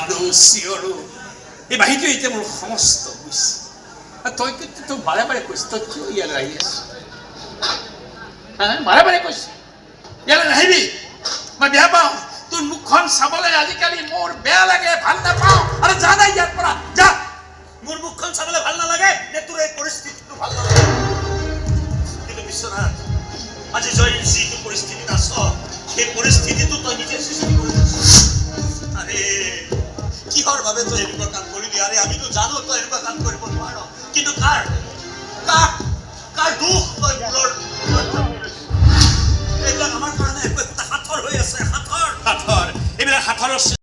কাঁদো চিঞৰো, এই বাহিৰটো এতিয়া মোৰ সমস্ত বুজিছে। তই কিন্তু তোক বাৰে বাৰে কৈছ, তই কিয় ইয়ালৈ আহি আছ? বাৰে বাৰে কৈছ ইয়ালৈ নাহিবি, মই বেয়া পাওঁ। তোৰ মুখখন চাবলৈ আজিকালি মোৰ বেয়া লাগে, ভাল নাপাওঁ। আৰু যা নাই ইয়াৰ পৰা যা। মোৰ মুখখন চাবলৈ ভাল নালাগে নে তোৰ এই পৰিস্থিতিটো ভাল নালাগে? কিন্তু বিশ্বনাথ, আজি জয় যিটো পৰিস্থিতিত আছ, সেই পৰিস্থিতিটো তই নিজে সৃষ্টি কৰি আছ। আৰে কিহৰ বাবে তই এনেকুৱা কাম কৰিলি? আৰে আমিতো জানো তই এনেকুৱা কাম কৰিব নোৱাৰ, কিন্তু কাৰ দুখ তই মূৰৰ এইবিলাক আমাৰ কাৰণে হাতৰ হৈ আছে। হাতৰ এইবিলাক হাতৰ